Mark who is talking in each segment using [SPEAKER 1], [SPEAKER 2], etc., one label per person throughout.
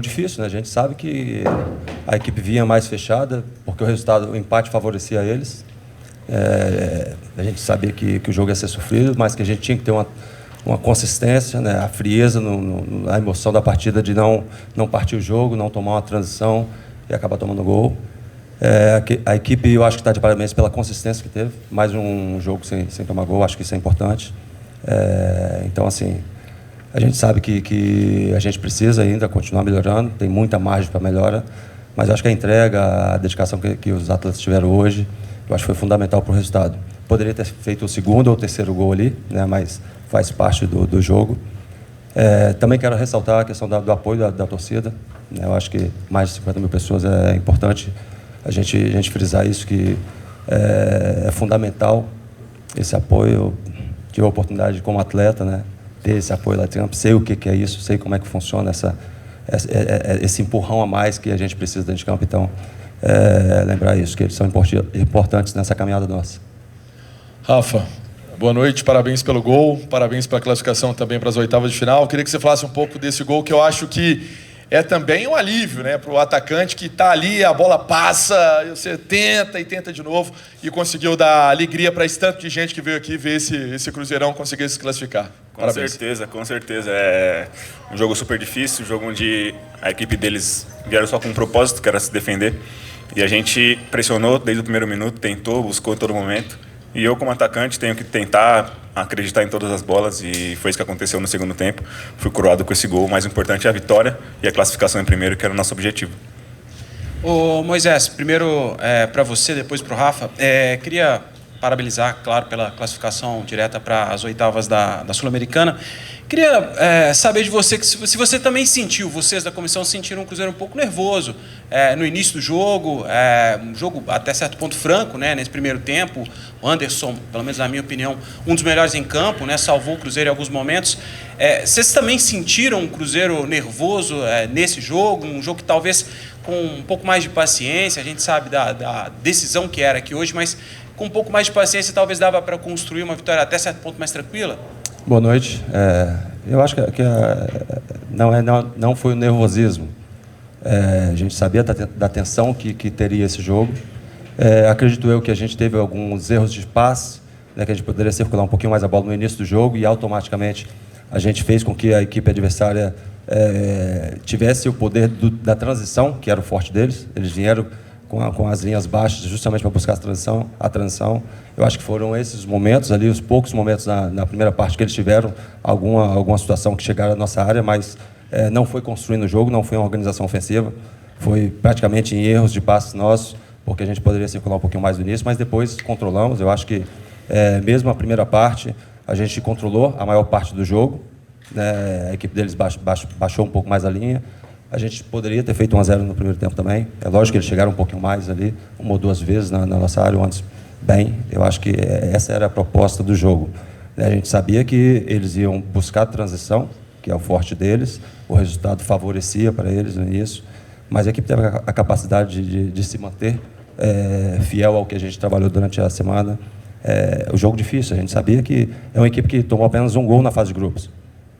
[SPEAKER 1] jogo difícil, né? A gente sabe que a equipe vinha mais fechada, porque o empate favorecia eles. A gente sabia que o jogo ia ser sofrido, mas que a gente tinha que ter uma consistência, né? A frieza, a emoção da partida de não partir o jogo, não tomar uma transição e acabar tomando gol. A equipe, eu acho que está de parabéns pela consistência que teve. Mais um jogo sem tomar gol, acho que isso é importante. Então, assim, a gente sabe que a gente precisa ainda continuar melhorando, tem muita margem para melhora, mas acho que a entrega, a dedicação que os atletas tiveram hoje, eu acho que foi fundamental para o resultado. Poderia ter feito o segundo ou o terceiro gol ali, né, mas faz parte do jogo. Também quero ressaltar a questão do apoio da torcida, né, eu acho que mais de 50 mil pessoas é importante a gente frisar isso, que é fundamental esse apoio. Eu tive a oportunidade como atleta, né, ter esse apoio lá de campo, sei o que é isso, sei como é que funciona esse empurrão a mais que a gente precisa dentro de campo. Então, lembrar isso, que eles são importantes nessa caminhada nossa.
[SPEAKER 2] Rafa, boa noite, parabéns pelo gol, parabéns pela classificação também para as oitavas de final. Eu queria que você falasse um pouco desse gol, que eu acho que é também um alívio, né, para o atacante que está ali, a bola passa, você tenta e tenta de novo e conseguiu dar alegria para esse tanto de gente que veio aqui ver esse Cruzeirão conseguir se classificar. Parabéns.
[SPEAKER 3] Com certeza. É um jogo super difícil, um jogo onde a equipe deles vieram só com um propósito, que era se defender. E a gente pressionou desde o primeiro minuto, tentou, buscou em todo momento. E eu, como atacante, tenho que tentar acreditar em todas as bolas, e foi isso que aconteceu no segundo tempo. Fui coroado com esse gol. O mais importante é a vitória e a classificação em primeiro, que era o nosso objetivo.
[SPEAKER 4] Ô Moisés, primeiro para você, depois para o Rafa. Queria parabenizar, claro, pela classificação direta para as oitavas da Sul-Americana. Queria saber de você, se você também sentiu, vocês da comissão sentiram um Cruzeiro um pouco nervoso no início do jogo, um jogo até certo ponto franco, né, nesse primeiro tempo. O Anderson, pelo menos na minha opinião, um dos melhores em campo, né, salvou o Cruzeiro em alguns momentos. Vocês também sentiram um Cruzeiro nervoso nesse jogo, um jogo que talvez com um pouco mais de paciência, a gente sabe da decisão que era aqui hoje, mas com um pouco mais de paciência talvez dava para construir uma vitória até certo ponto mais tranquila?
[SPEAKER 1] Boa noite. Eu acho que não foi o nervosismo. A gente sabia da tensão que teria esse jogo. Acredito eu que a gente teve alguns erros de passe, né, que a gente poderia circular um pouquinho mais a bola no início do jogo, e automaticamente a gente fez com que a equipe adversária tivesse o poder da transição, que era o forte deles. Eles vieram com as linhas baixas justamente para buscar a transição. Eu acho que foram esses momentos ali, os poucos momentos na primeira parte que eles tiveram alguma situação que chegaram à nossa área, mas não foi construindo o jogo, não foi uma organização ofensiva, foi praticamente em erros de passes nossos, porque a gente poderia circular um pouquinho mais no início, mas depois controlamos. Eu acho que mesmo a primeira parte a gente controlou a maior parte do jogo, né? A equipe deles baixou um pouco mais a linha. A gente poderia ter feito 1-0 no primeiro tempo também. É lógico que eles chegaram um pouquinho mais ali, uma ou duas vezes na nossa área, antes bem. Eu acho que essa era a proposta do jogo. A gente sabia que eles iam buscar a transição, que é o forte deles. O resultado favorecia para eles no início. Mas a equipe teve a capacidade de se manter fiel ao que a gente trabalhou durante a semana. O jogo difícil, a gente sabia que é uma equipe que tomou apenas um gol na fase de grupos.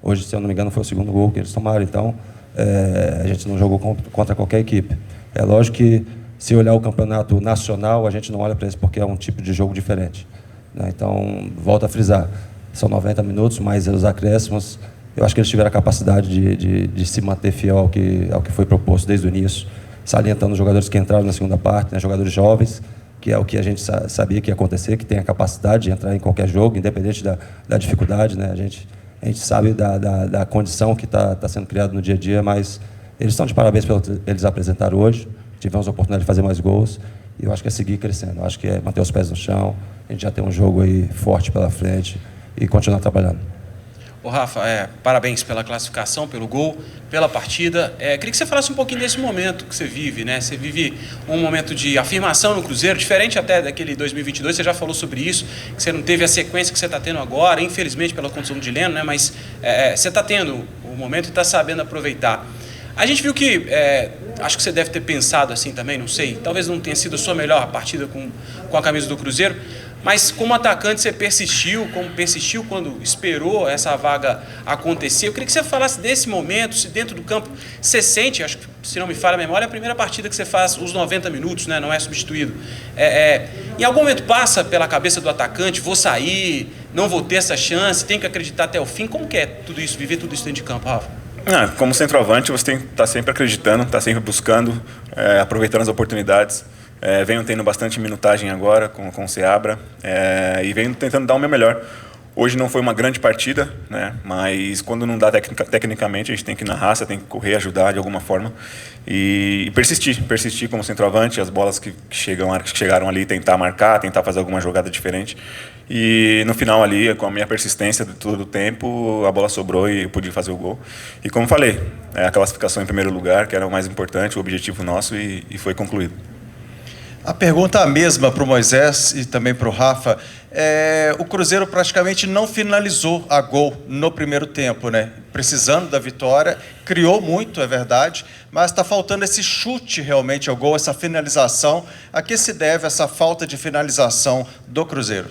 [SPEAKER 1] Hoje, se eu não me engano, foi o segundo gol que eles tomaram. Então, a gente não jogou contra qualquer equipe. É lógico que, se olhar o campeonato nacional, a gente não olha para isso porque é um tipo de jogo diferente, né? Então, volto a frisar, são 90 minutos, mas os acréscimos, eu acho que eles tiveram a capacidade de se manter fiel ao que foi proposto desde o início, salientando os jogadores que entraram na segunda parte, né, jogadores jovens, que é o que a gente sabia que ia acontecer, que tem a capacidade de entrar em qualquer jogo, independente da dificuldade, né? A gente sabe da condição que está sendo criada no dia a dia, mas eles estão de parabéns pelo que eles apresentaram hoje. Tivemos a oportunidade de fazer mais gols, e eu acho que é seguir crescendo. Eu acho que é manter os pés no chão, a gente já tem um jogo aí forte pela frente e continuar trabalhando.
[SPEAKER 4] Ô Rafa, parabéns pela classificação, pelo gol, pela partida. Queria que você falasse um pouquinho desse momento que você vive, né? Você vive um momento de afirmação no Cruzeiro, diferente até daquele 2022, você já falou sobre isso, que você não teve a sequência que você está tendo agora, infelizmente pela condição de Leno, né? Mas você está tendo o momento e está sabendo aproveitar. A gente viu que, acho que você deve ter pensado assim também, não sei, talvez não tenha sido a sua melhor partida com a camisa do Cruzeiro, Mas como atacante você persistiu, como persistiu quando esperou essa vaga acontecer. Eu queria que você falasse desse momento, se dentro do campo você sente, acho que se não me falha a memória, é a primeira partida que você faz os 90 minutos, né? Não é substituído. Em algum momento passa pela cabeça do atacante, vou sair, não vou ter essa chance, tenho que acreditar até o fim. Como que é tudo isso, viver tudo isso dentro de campo, Rafa?
[SPEAKER 3] Como centroavante, você tem que estar sempre acreditando, estar sempre buscando, aproveitando as oportunidades. Venho tendo bastante minutagem agora com o Seabra e venho tentando dar o meu melhor. Hoje não foi uma grande partida, né? Mas quando não dá tecnicamente, a gente tem que ir na raça, tem que correr, ajudar de alguma forma e persistir como centroavante, as bolas que chegaram ali, tentar marcar, tentar fazer alguma jogada diferente. E no final ali, com a minha persistência de todo o tempo, a bola sobrou e eu pude fazer o gol. E como falei, a classificação em primeiro lugar, que era o mais importante, o objetivo nosso, e foi concluído.
[SPEAKER 5] A pergunta é a mesma para o Moisés e também para o Rafa. O Cruzeiro praticamente não finalizou a gol no primeiro tempo, né? Precisando da vitória, criou muito, é verdade, mas está faltando esse chute realmente ao gol, essa finalização. A que se deve essa falta de finalização do Cruzeiro?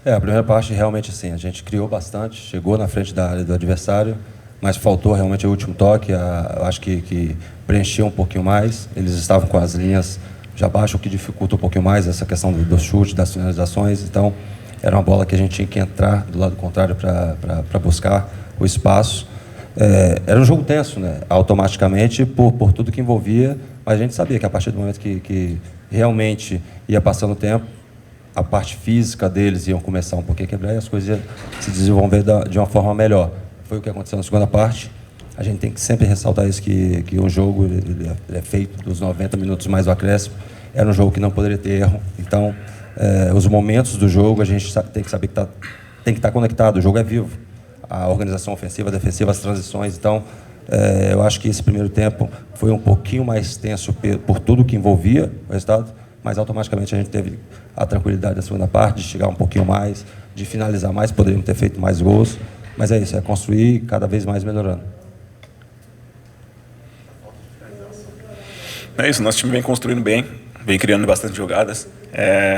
[SPEAKER 1] A primeira parte realmente assim, a gente criou bastante, chegou na frente da área do adversário, mas faltou realmente o último toque, eu acho que preencheu um pouquinho mais, eles estavam com as linhas já baixo, o que dificulta um pouquinho mais essa questão do chute, das finalizações. Então, era uma bola que a gente tinha que entrar do lado contrário para buscar o espaço. Era um jogo tenso, né? Automaticamente, por tudo que envolvia, mas a gente sabia que a partir do momento que realmente ia passando o tempo, a parte física deles iam começar um pouquinho a quebrar e as coisas iam se desenvolver de uma forma melhor. Foi o que aconteceu na segunda parte. A gente tem que sempre ressaltar isso, que o jogo ele é feito dos 90 minutos mais o acréscimo. Era um jogo que não poderia ter erro. Então, os momentos do jogo, a gente tem que saber que tem que estar conectado. O jogo é vivo. A organização ofensiva, defensiva, as transições. Então, eu acho que esse primeiro tempo foi um pouquinho mais tenso por tudo que envolvia o resultado, mas automaticamente a gente teve a tranquilidade da segunda parte, de chegar um pouquinho mais, de finalizar mais, poderíamos ter feito mais gols. Mas é isso, é construir cada vez mais melhorando.
[SPEAKER 3] É isso, nosso time vem construindo bem, vem criando bastante jogadas.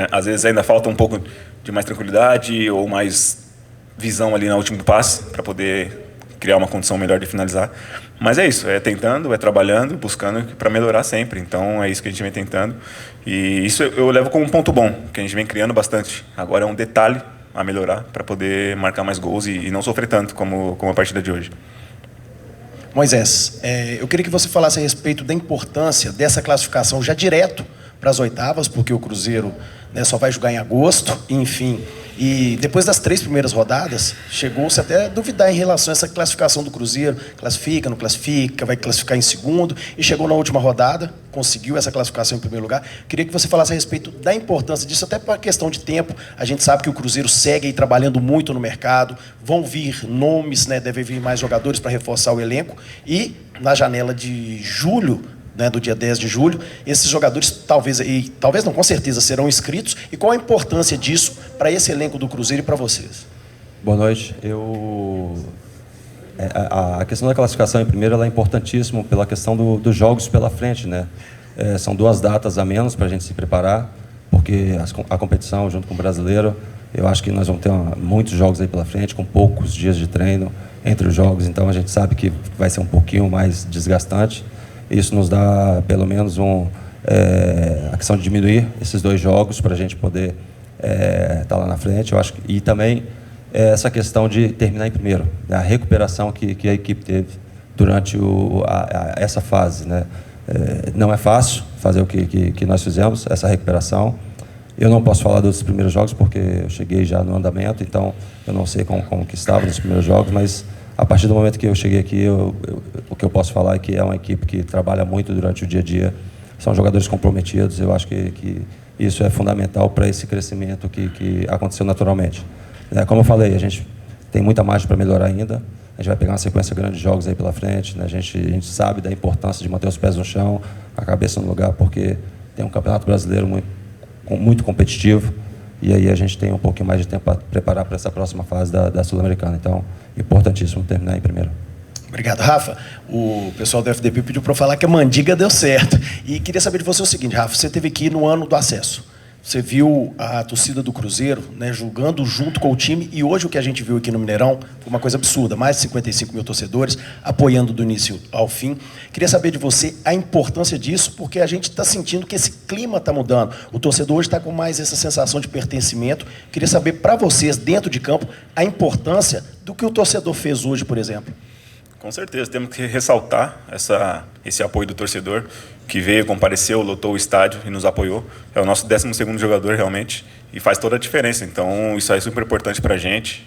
[SPEAKER 3] Às vezes ainda falta um pouco de mais tranquilidade ou mais visão ali no último passe para poder criar uma condição melhor de finalizar. Mas é isso, é tentando, é trabalhando, buscando para melhorar sempre. Então é isso que a gente vem tentando. E isso eu levo como um ponto bom, que a gente vem criando bastante. Agora é um detalhe a melhorar para poder marcar mais gols e não sofrer tanto como a partida de hoje.
[SPEAKER 6] Moisés, eu queria que você falasse a respeito da importância dessa classificação já direto para as oitavas, porque o Cruzeiro, né, só vai jogar em agosto, enfim. E depois das 3 primeiras rodadas, chegou-se até a duvidar em relação a essa classificação do Cruzeiro. Classifica, não classifica, vai classificar em segundo. E chegou na última rodada, conseguiu essa classificação em primeiro lugar. Queria que você falasse a respeito da importância disso, até para questão de tempo. A gente sabe que o Cruzeiro segue aí trabalhando muito no mercado. Vão vir nomes, né, devem vir mais jogadores para reforçar o elenco. E na janela de julho, né, do dia 10 de julho, esses jogadores talvez não, com certeza serão inscritos. E qual a importância disso para esse elenco do Cruzeiro e para vocês?
[SPEAKER 1] Boa noite. A questão da classificação em primeiro ela é importantíssima pela questão dos jogos pela frente, né? São 2 datas a menos para a gente se preparar, porque a competição junto com o brasileiro, eu acho que nós vamos ter muitos jogos aí pela frente, com poucos dias de treino entre os jogos, então a gente sabe que vai ser um pouquinho mais desgastante. Isso nos dá, pelo menos, a questão de diminuir esses 2 jogos para a gente poder estar lá na frente. Eu acho e também essa questão de terminar em primeiro, né? A recuperação que a equipe teve durante essa fase, né? Não é fácil fazer o que nós fizemos, essa recuperação. Eu não posso falar dos primeiros jogos porque eu cheguei já no andamento, então eu não sei como que estava nos primeiros jogos, mas a partir do momento que eu cheguei aqui, o que eu posso falar é que é uma equipe que trabalha muito durante o dia a dia, são jogadores comprometidos, eu acho que isso é fundamental para esse crescimento que aconteceu naturalmente. Como eu falei, a gente tem muita margem para melhorar ainda, a gente vai pegar uma sequência grande de jogos aí pela frente, né? A gente sabe da importância de manter os pés no chão, a cabeça no lugar, porque tem um campeonato brasileiro muito competitivo, e aí a gente tem um pouquinho mais de tempo para preparar para essa próxima fase da Sul-Americana. Então, importantíssimo terminar em primeiro.
[SPEAKER 6] Obrigado, Rafa. O pessoal do FDP pediu para eu falar que a Mandiga deu certo. E queria saber de você o seguinte, Rafa, você esteve aqui no ano do acesso. Você viu a torcida do Cruzeiro, né, jogando junto com o time, e hoje o que a gente viu aqui no Mineirão foi uma coisa absurda, mais de 55 mil torcedores apoiando do início ao fim. Queria saber de você a importância disso, porque a gente está sentindo que esse clima está mudando. O torcedor hoje está com mais essa sensação de pertencimento. Queria saber para vocês, dentro de campo, a importância do que o torcedor fez hoje, por exemplo.
[SPEAKER 3] Com certeza, temos que ressaltar esse apoio do torcedor, que veio, compareceu, lotou o estádio e nos apoiou. É o nosso 12º jogador, realmente, e faz toda a diferença. Então, isso é super importante para a gente,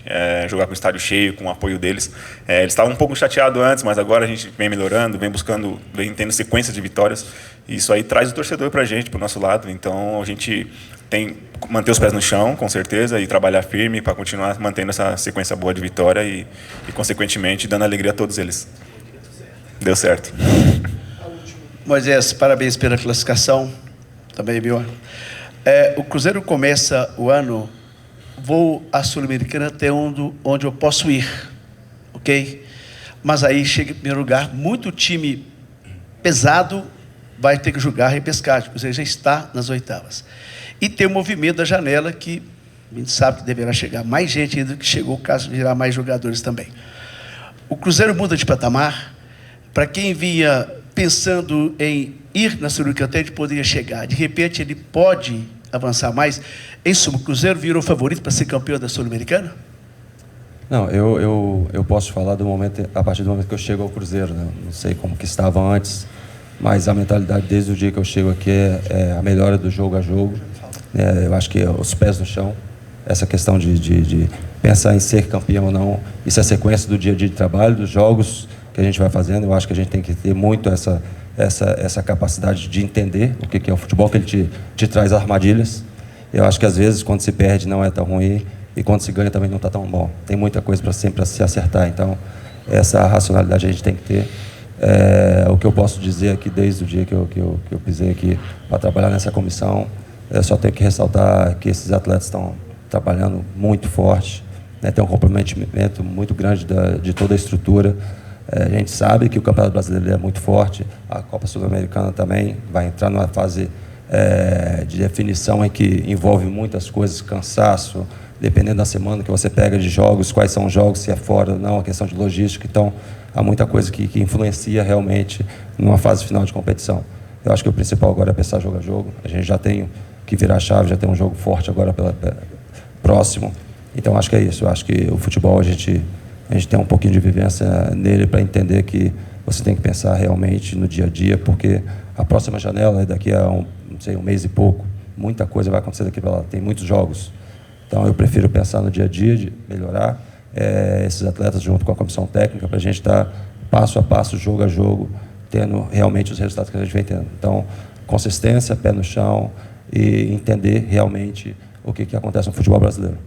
[SPEAKER 3] jogar com o estádio cheio, com o apoio deles. Eles estavam um pouco chateados antes, mas agora a gente vem melhorando, vem buscando, vem tendo sequência de vitórias. E isso aí traz o torcedor para a gente, para o nosso lado. Então, a gente tem que manter os pés no chão, com certeza, e trabalhar firme para continuar mantendo essa sequência boa de vitória e, consequentemente, dando alegria a todos eles. Deu certo.
[SPEAKER 7] Moisés, parabéns pela classificação. Também, viu? O Cruzeiro começa o ano, vou à Sul-Americana até onde eu posso ir, ok? Mas aí chega em primeiro lugar, muito time pesado vai ter que jogar repescagem, o Cruzeiro já está nas oitavas. E tem o movimento da janela, que a gente sabe que deverá chegar mais gente ainda do que chegou, caso virar mais jogadores também. O Cruzeiro muda de patamar. Para quem vinha pensando em ir na Sul-Americana, ele poderia chegar. De repente, ele pode avançar mais. Em suma, o Cruzeiro virou favorito para ser campeão da Sul-Americana?
[SPEAKER 1] Não, eu posso falar do momento, a partir do momento que eu chego ao Cruzeiro, né? Não sei como que estava antes, mas a mentalidade desde o dia que eu chego aqui é a melhora do jogo a jogo. Eu acho que os pés no chão, essa questão de pensar em ser campeão ou não, isso é sequência do dia a dia de trabalho, dos jogos que a gente vai fazendo. Eu acho que a gente tem que ter muito essa capacidade de entender o que é o futebol, que ele te traz armadilhas. Eu acho que às vezes quando se perde não é tão ruim e quando se ganha também não está tão bom. Tem muita coisa para sempre se acertar, então essa racionalidade a gente tem que ter. O que eu posso dizer aqui desde o dia que eu pisei aqui para trabalhar nessa comissão, eu só tenho que ressaltar que esses atletas estão trabalhando muito forte, né? Tem um comprometimento muito grande de toda a estrutura. A gente sabe que o Campeonato Brasileiro é muito forte, a Copa Sul-Americana também vai entrar numa fase de definição em que envolve muitas coisas, cansaço, dependendo da semana que você pega de jogos, quais são os jogos, se é fora ou não, a questão de logística. Então, há muita coisa que influencia realmente numa fase final de competição. Eu acho que o principal agora é pensar jogo a jogo. A gente já tem que virar a chave, já tem um jogo forte agora próximo. Então, acho que é isso. Eu acho que o futebol, a gente tem um pouquinho de vivência nele para entender que você tem que pensar realmente no dia a dia, porque a próxima janela é daqui a um mês e pouco. Muita coisa vai acontecer daqui para lá. Tem muitos jogos. Então, eu prefiro pensar no dia a dia, de melhorar esses atletas junto com a comissão técnica, para a gente estar passo a passo, jogo a jogo, tendo realmente os resultados que a gente vem tendo. Então, consistência, pé no chão e entender realmente o que acontece no futebol brasileiro.